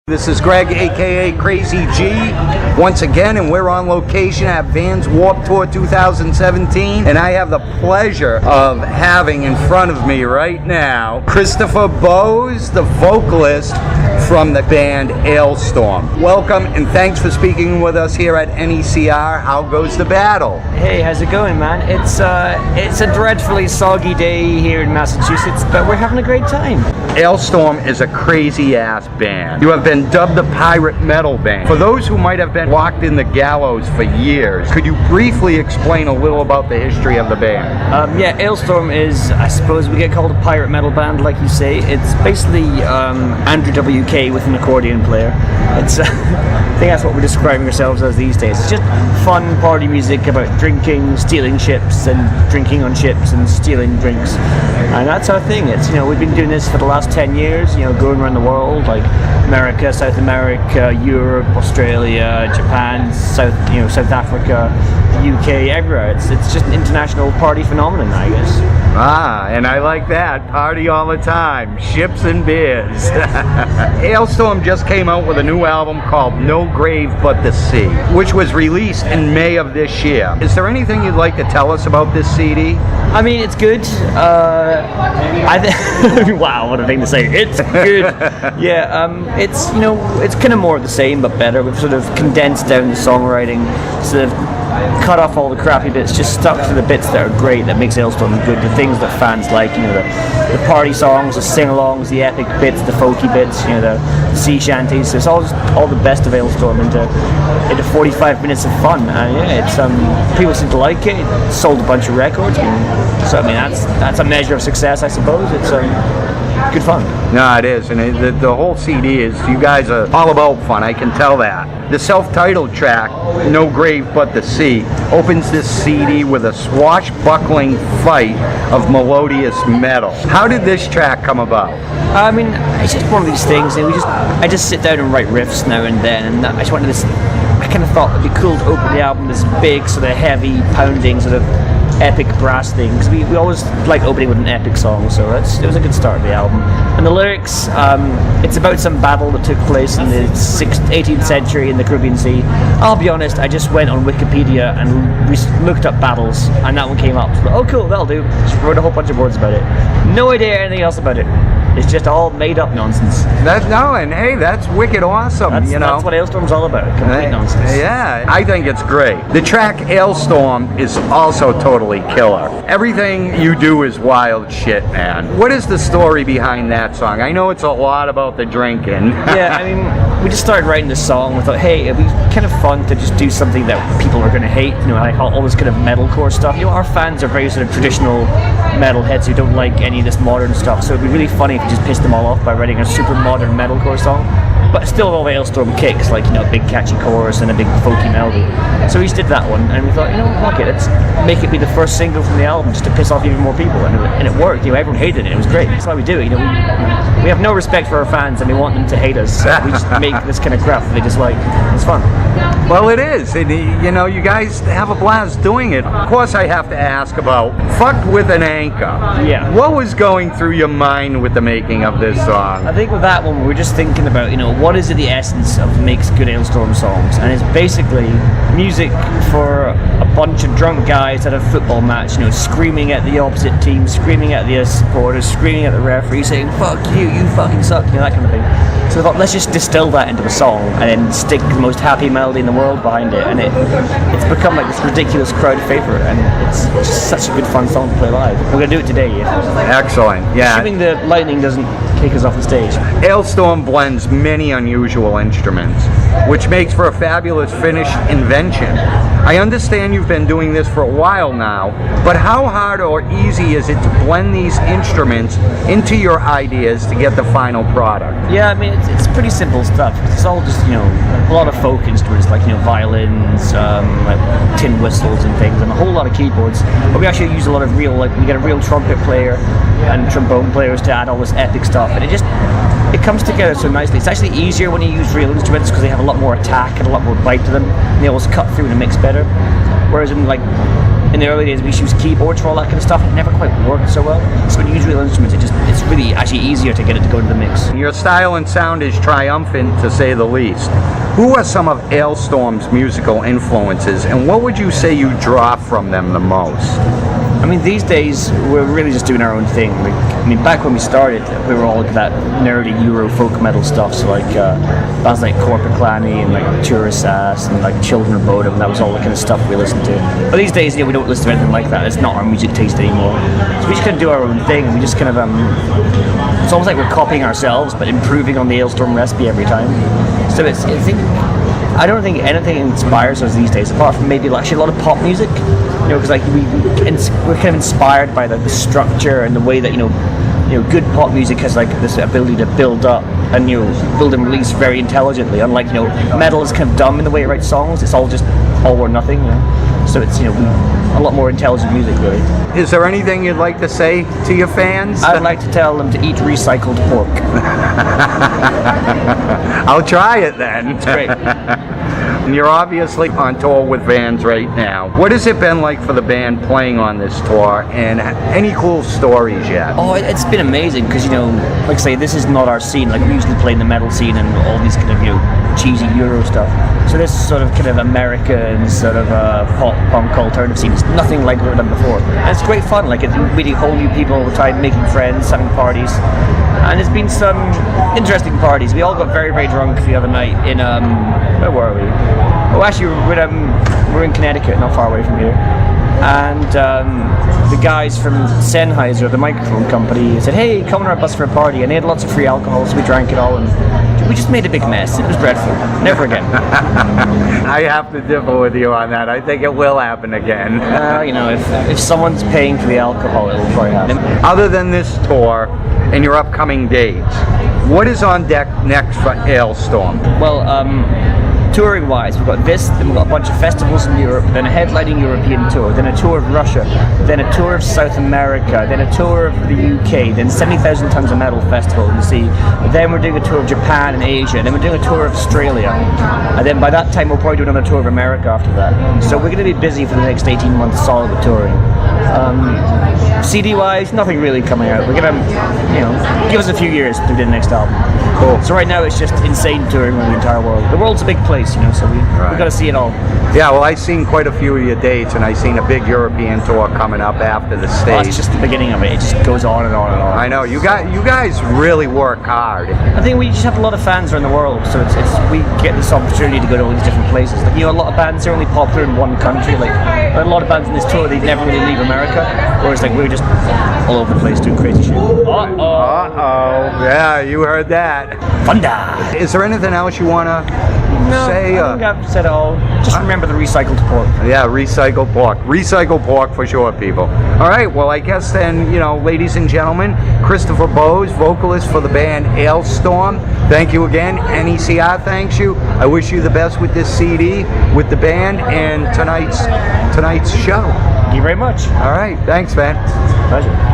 This is Greg, aka Crazy G, once again, and we're on location at Vans Warped Tour 2017, and I have the pleasure of having in front of me right now Christopher Bowes, the vocalist from the band Alestorm. Welcome, and thanks for speaking with us here at NECR. How goes the battle? Hey, how's it going, man? It's a dreadfully soggy day here in Massachusetts, but we're having a great time. Alestorm is a crazy-ass band. You have been dubbed the pirate metal band. For those who might have been locked in the gallows for years, could you briefly explain a little about the history of the band? Yeah, Alestorm is, I suppose we get called a pirate metal band, like you say. It's basically Andrew WK with an accordion player. It's I think that's what we're describing ourselves as these days. It's just fun party music about drinking, stealing ships, and drinking on ships and stealing drinks. And that's our thing. It's, you know, we've been doing this for the last 10 years, you know, going around the world, like America, South America, Europe, Australia, Japan, South Africa, UK, everywhere. It's just an international party phenomenon, I guess. Ah, and I like that. Party all the time. Ships and beers. Alestorm just came out with a new album called No Grave But the Sea, which was released in May of this year. Is there anything you'd like to tell us about this CD? I mean, it's good. Wow, what a thing to say. It's good. Yeah, it's, you know, it's kind of more of the same but better. We've sort of condensed down the songwriting, sort of cut off all the crappy bits, just stuck to the bits that are great, that makes Alestorm good, the things that fans like, you know, the party songs, the sing-alongs, the epic bits, the folky bits, you know, the sea shanties. So it's all the best of Alestorm into 45 minutes of fun. And yeah, it's people seem to like it. It sold a bunch of records, so I mean that's a measure of success, I suppose. It's good fun. No, it is, and the whole CD is, you guys are all about fun, I can tell that. The self-titled track, No Grave But the Sea, opens this CD with a swashbuckling fight of melodious metal. How did this track come about? I mean, it's just one of these things, and I just sit down and write riffs now and then, and I just wanted this, I kind of thought it'd be cool to open the album with this big, sort of heavy, pounding, sort of epic brass thing, because we always like opening with an epic song, so it was a good start of the album. And the lyrics, it's about some battle that took place in the 18th century in the Caribbean Sea. I'll be honest, I just went on Wikipedia and looked up battles, and that one came up. So, oh cool, that'll do. Just wrote a whole bunch of words about it. No idea anything else about it. It's just all made up nonsense. And hey, that's wicked awesome. That's what Alestorm's all about, complete nonsense. Yeah, I think it's great. The track Alestorm is also totally killer. Everything you do is wild shit, man. What is the story behind that song? I know it's a lot about the drinking. Yeah, I mean, we just started writing this song. We thought, hey, it'd be kind of fun to just do something that people are going to hate. You know, like all this kind of metalcore stuff. You know, our fans are very sort of traditional metalheads who don't like any of this modern stuff. So it'd be really funny if we just pissed them all off by writing a super modern metalcore song. But still all the Alestorm kicks, like, you know, a big catchy chorus and a big folky melody. So we just did that one, and we thought, you know, fuck it, let's make it be the first single from the album, just to piss off even more people, and it worked. You know, everyone hated it. It was great. That's why we do it. You know, we have no respect for our fans, and we want them to hate us. So we just make this kind of crap that they just like. It's fun. Well, it is. You know, you guys have a blast doing it. Of course, I have to ask about Fucked with an Anchor. Yeah. What was going through your mind with the making of this song? I think with that one, we were just thinking about, you know, what is the essence of makes good Alestorm songs, and it's basically music for a bunch of drunk guys at a football match, you know, screaming at the opposite team, screaming at the supporters, screaming at the referee, saying "fuck you, you fucking suck," you know, that kind of thing. So I thought, let's just distill that into a song and then stick the most happy melody in the world behind it, and it's become like this ridiculous crowd favorite, and it's just such a good fun song to play live. We're gonna do it today. Excellent. Yeah. Assuming the lightning doesn't kick us off the stage. Alestorm blends many unusual instruments, which makes for a fabulous finished invention. I understand you've been doing this for a while now, but how hard or easy is it to blend these instruments into your ideas to get the final product? Yeah, I mean, it's pretty simple stuff. It's all just, you know, a lot of folk instruments, like, you know, violins, like tin whistles and things, and a whole lot of keyboards. But we actually use a lot of real, like, we get a real trumpet player and trombone players to add all this epic stuff, and it comes together so nicely. It's actually easier when you use real instruments because they have a lot more attack and a lot more bite to them, and they always cut through in a mix better. Whereas in in the early days we used to use keyboards for all that kind of stuff. It never quite worked so well. So when you use real instruments, it's really actually easier to get it to go into the mix. Your style and sound is triumphant, to say the least. Who are some of Alestorm's musical influences, and what would you say you draw from them the most? I mean, these days we're really just doing our own thing. Like, I mean, back when we started, we were all like that nerdy Euro folk metal stuff. So like bands like Corpiclani and like Tourist Ass and like Children of Bodom. That was all the kind of stuff we listened to. But these days, we don't listen to anything like that. It's not our music taste anymore. So we just kind of do our own thing. We just kind of it's almost like we're copying ourselves, but improving on the Alestorm recipe every time. So I don't think anything inspires us these days, apart from maybe actually a lot of pop music. Because like we're kind of inspired by the structure and the way that good pop music has like this ability to build up and build and release very intelligently. Unlike metal is kind of dumb in the way it writes songs. It's all just all or nothing. So it's a lot more intelligent music, really. Is there anything you'd like to say to your fans? I'd like to tell them to eat recycled pork. I'll try it then. It's great. And you're obviously on tour with Vans right now. What has it been like for the band playing on this tour, and any cool stories yet? Oh, it's been amazing because, like I say, this is not our scene. Like, we usually play in the metal scene and all these kind of, cheesy Euro stuff. So this sort of kind of American sort of pop punk alternative scene is nothing like we've done before. And it's great fun. Like, it's meeting whole new people all the time, making friends, having parties. And there's been some interesting parties. We all got very, very drunk the other night in, where were we? Oh, actually, we're in Connecticut, not far away from here. And the guys from Sennheiser, the microphone company, said, hey, come on our bus for a party. And they had lots of free alcohol, so we drank it all. And we just made a big mess. It was dreadful. Never again. I have to differ with you on that. I think it will happen again. If someone's paying for the alcohol, it'll probably happen. Other than this tour and your upcoming dates, what is on deck next for Alestorm? Well, touring wise, we've got this, then we've got a bunch of festivals in Europe, then a headlining European tour, then a tour of Russia, then a tour of South America, then a tour of the UK, then 70,000 Tons of Metal Festival in the sea. Then we're doing a tour of Japan and Asia, then we're doing a tour of Australia. And then by that time we'll probably do another tour of America after that. So we're going to be busy for the next 18 months solid with touring. CD wise, nothing really coming out. We're going to, give us a few years to do the next album. Cool. So right now it's just insane touring around the entire world. The world's a big place, so we've got to see it all. Yeah, well, I've seen quite a few of your dates, and I've seen a big European tour coming up after the stage. Well, that's just the beginning of it. It just goes on and on and on. I know you guys really work hard. I think we just have a lot of fans around the world, so we get this opportunity to go to all these different places. Like, a lot of bands are only popular in one country. Like, a lot of bands in this tour, they never really leave America, whereas like we're just all over the place doing crazy shit. Yeah, you heard that. Thunder. Is there anything else you want to say? I think I've said it all. Just remember the recycled pork. Yeah, recycled pork. Recycled pork for sure, people. All right, well, I guess then, ladies and gentlemen, Christopher Bowes, vocalist for the band Alestorm. Thank you again. NECR thanks you. I wish you the best with this CD, with the band, and tonight's show. Thank you very much. All right, thanks, man. Pleasure.